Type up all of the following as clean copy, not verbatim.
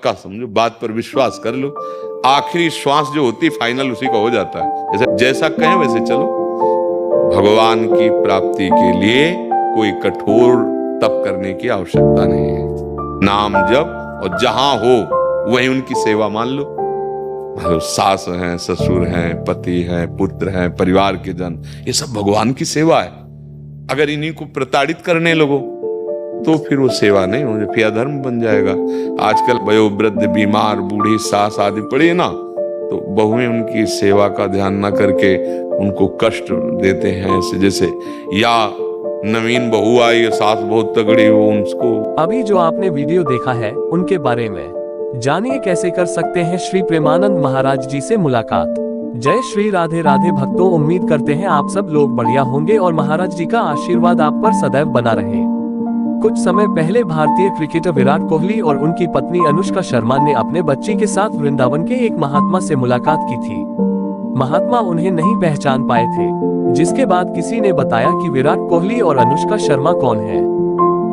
पक्का समझो, बात पर विश्वास कर लो। आखिरी श्वास जो होती फाइनल उसी का हो जाता है। जैसा कहें वैसे चलो। भगवान की प्राप्ति के लिए कोई कठोर तप करने की आवश्यकता नहीं है। नाम जप और जहां हो वहीं उनकी सेवा मान लो। सास हैं, ससुर हैं, पति हैं, पुत्र हैं, परिवार के जन, ये सब भगवान की सेवा है। अगर इन्हीं को प्रताड़ित करने लगो तो फिर वो सेवा नहीं हो, फिर अधर्म बन जाएगा। आजकल वयोवृद्ध, बीमार, बूढ़ी सास आदि पड़ी ना, तो बहुएं उनकी सेवा का ध्यान न करके उनको कष्ट देते हैं। जैसे या नवीन बहू आई, सास बहुत तगड़ी हो, उनको। अभी जो आपने वीडियो देखा है उनके बारे में जानिए कैसे कर सकते हैं श्री प्रेमानंद महाराज जी से मुलाकात। जय श्री राधे राधे भक्तों, उम्मीद करते हैं आप सब लोग बढ़िया होंगे और महाराज जी का आशीर्वाद आप पर सदैव बना रहे। कुछ समय पहले भारतीय क्रिकेटर विराट कोहली और उनकी पत्नी अनुष्का शर्मा ने अपने बच्ची के साथ वृंदावन के एक महात्मा से मुलाकात की थी। महात्मा उन्हें नहीं पहचान पाए थे, जिसके बाद किसी ने बताया कि विराट कोहली और अनुष्का शर्मा कौन है।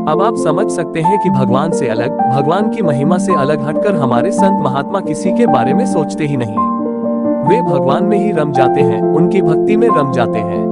अब आप समझ सकते हैं कि भगवान से अलग, भगवान की महिमा से अलग हटकर हमारे संत महात्मा किसी के बारे में सोचते ही नहीं। वे भगवान में ही रम जाते हैं, उनकी भक्ति में रम जाते हैं।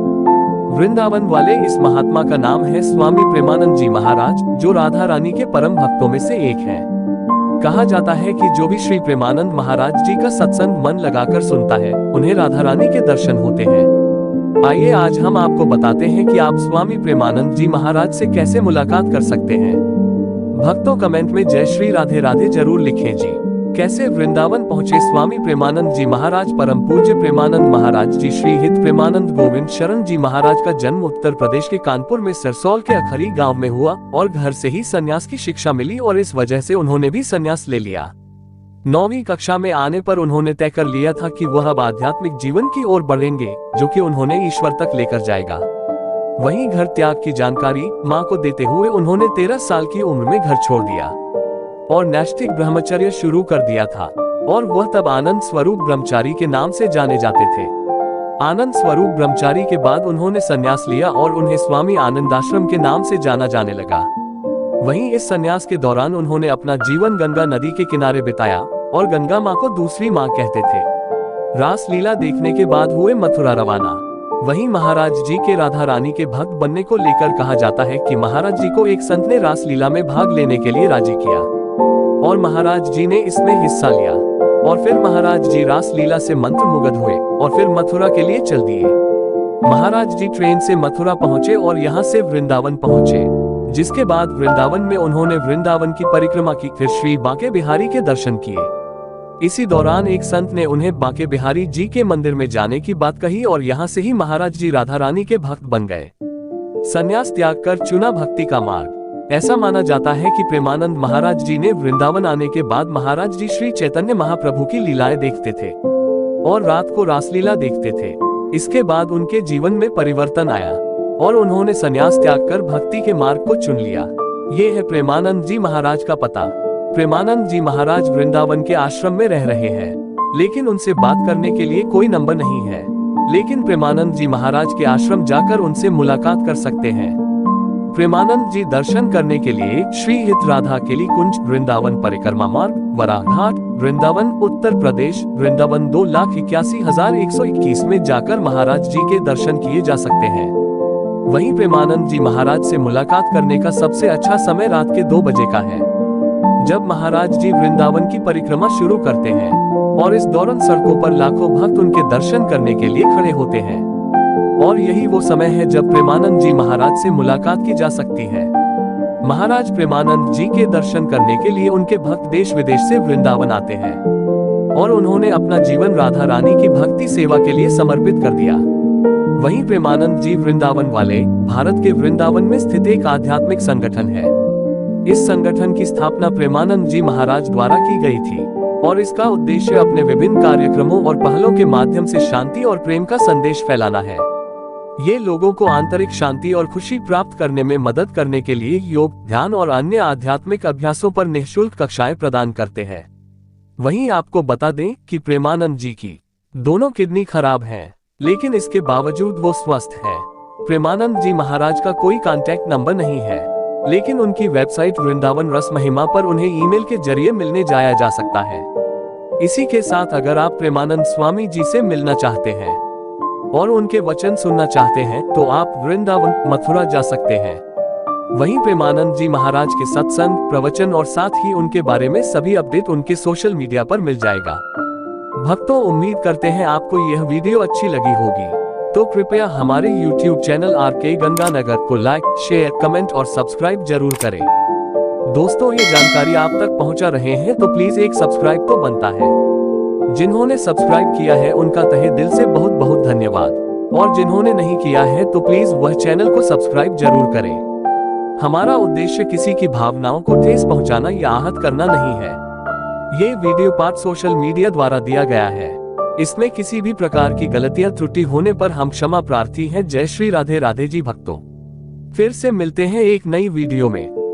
वृंदावन वाले इस महात्मा का नाम है स्वामी प्रेमानंद जी महाराज, जो राधा रानी के परम भक्तों में से एक हैं। कहा जाता है कि जो भी श्री प्रेमानंद महाराज जी का सत्संग मन लगाकर सुनता है, उन्हें राधा रानी के दर्शन होते हैं। आइए आज हम आपको बताते हैं कि आप स्वामी प्रेमानंद जी महाराज से कैसे मुलाकात कर सकते हैं। भक्तों कमेंट में जय श्री राधे राधे जरूर लिखें जी। कैसे वृंदावन पहुंचे स्वामी प्रेमानंद जी महाराज। परम पूज्य प्रेमानंद महाराज जी श्री हित प्रेमानंद गोविंद शरण जी महाराज का जन्म उत्तर प्रदेश के कानपुर में सरसौल के अखरी गांव में हुआ और घर से ही संन्यास की शिक्षा मिली और इस वजह से उन्होंने भी संन्यास ले लिया। 9वीं कक्षा में आने पर उन्होंने तय कर लिया था कि वह अब आध्यात्मिक जीवन की ओर बढ़ेंगे, जो कि उन्होंने ईश्वर तक लेकर जाएगा। वहीं घर त्याग की जानकारी मां को देते हुए उन्होंने 13 साल की उम्र में घर छोड़ दिया और नैष्ठिक ब्रह्मचर्य शुरू कर दिया था और वह तब आनंद स्वरूप ब्रह्मचारी के नाम से जाने जाते थे। आनंद स्वरूप ब्रह्मचारी के बाद उन्होंने संन्यास लिया और उन्हें स्वामी आनंदाश्रम के नाम से जाना जाने लगा। वहीं इस संन्यास के दौरान उन्होंने अपना जीवन गंगा नदी के किनारे बिताया और गंगा माँ को दूसरी माँ कहते थे। रास लीला देखने के बाद हुए मथुरा रवाना। वहीं महाराज जी के राधा रानी के भक्त बनने को लेकर कहा जाता है कि महाराज जी को एक संत ने रास लीला में भाग लेने के लिए राजी किया और महाराज जी ने इसमें हिस्सा लिया और फिर महाराज जी रास लीला से मंत्र मुग्ध हुए और फिर मथुरा के लिए चल दिए। महाराज जी ट्रेन से मथुरा पहुंचे और यहां से वृंदावन पहुंचे, जिसके बाद वृंदावन में उन्होंने वृंदावन की परिक्रमा की, फिर श्री बांके बिहारी के दर्शन किए। इसी दौरान एक संत ने उन्हें बांके बिहारी जी के मंदिर में जाने की बात कही और यहाँ से ही महाराज जी राधा रानी के भक्त बन गए। संन्यास त्याग कर चुना भक्ति का मार्ग। ऐसा माना जाता है कि प्रेमानंद महाराज जी ने वृंदावन आने के बाद महाराज जी श्री चैतन्य महाप्रभु की लीलाएं देखते थे और रात को रासलीला देखते थे। इसके बाद उनके जीवन में परिवर्तन आया और उन्होंने संन्यास त्याग कर भक्ति के मार्ग को चुन लिया। ये है प्रेमानंद जी महाराज का पता। प्रेमानंद जी महाराज वृंदावन के आश्रम में रह रहे हैं, लेकिन उनसे बात करने के लिए कोई नंबर नहीं है, लेकिन प्रेमानंद जी महाराज के आश्रम जाकर उनसे मुलाकात कर सकते हैं। प्रेमानंद जी दर्शन करने के लिए श्री हित राधा केली कुंज, वृंदावन परिक्रमा मार्ग, वराह घाट, वृंदावन उत्तर प्रदेश, वृंदावन 2,81,121 में जाकर महाराज जी के दर्शन किए जा सकते हैं। वहीं प्रेमानंद जी महाराज से मुलाकात करने का सबसे अच्छा समय रात के 2 बजे का है, जब महाराज जी वृंदावन की परिक्रमा शुरू करते हैं और इस दौरान सड़कों पर लाखों भक्त उनके दर्शन करने के लिए खड़े होते हैं और यही वो समय है जब प्रेमानंद जी महाराज से मुलाकात की जा सकती है। महाराज प्रेमानंद जी के दर्शन करने के लिए उनके भक्त देश विदेश से वृंदावन आते हैं और उन्होंने अपना जीवन राधा रानी की भक्ति सेवा के लिए समर्पित कर दिया। वहीं प्रेमानंद जी वृंदावन वाले भारत के वृंदावन में स्थित एक आध्यात्मिक संगठन है। इस संगठन की स्थापना प्रेमानंद जी महाराज द्वारा की गई थी और इसका उद्देश्य अपने विभिन्न कार्यक्रमों और पहलों के माध्यम से शांति और प्रेम का संदेश फैलाना है। ये लोगों को आंतरिक शांति और खुशी प्राप्त करने में मदद करने के लिए योग, ध्यान और अन्य आध्यात्मिक अभ्यासों पर निःशुल्क कक्षाएं प्रदान करते हैं। वहीं आपको बता दें कि प्रेमानंद जी की दोनों किडनी खराब हैं, लेकिन इसके बावजूद वो स्वस्थ हैं। प्रेमानंद जी महाराज का कोई कांटेक्ट नंबर नहीं है, लेकिन उनकी वेबसाइट वृंदावन रस महिमा पर उन्हें ईमेल के जरिए मिलने जाया जा सकता है। इसी के साथ अगर आप प्रेमानंद स्वामी जी से मिलना चाहते हैं और उनके वचन सुनना चाहते हैं तो आप वृंदावन मथुरा जा सकते हैं। वहीं प्रेमानंद जी महाराज के सत्संग, प्रवचन और साथ ही उनके बारे में सभी अपडेट उनके सोशल मीडिया पर मिल जाएगा। भक्तों, उम्मीद करते हैं आपको यह वीडियो अच्छी लगी होगी, तो कृपया हमारे YouTube चैनल RK गंगानगर को लाइक, शेयर, कमेंट और सब्सक्राइब जरूर करें। दोस्तों, ये जानकारी आप तक पहुंचा रहे हैं तो प्लीज एक सब्सक्राइब तो बनता है। जिन्होंने सब्सक्राइब किया है उनका तहे दिल से बहुत बहुत धन्यवाद, और जिन्होंने नहीं किया है तो प्लीज वह चैनल को सब्सक्राइब जरूर करें। हमारा उद्देश्य किसी की भावनाओं को ठेस पहुंचाना या आहत करना नहीं है। ये वीडियो पार्ट सोशल मीडिया द्वारा दिया गया है। इसमें किसी भी प्रकार की गलतियां त्रुटि होने पर हम क्षमा प्रार्थी हैं। जय श्री राधे राधे जी भक्तों। फिर से मिलते हैं एक नई वीडियो में।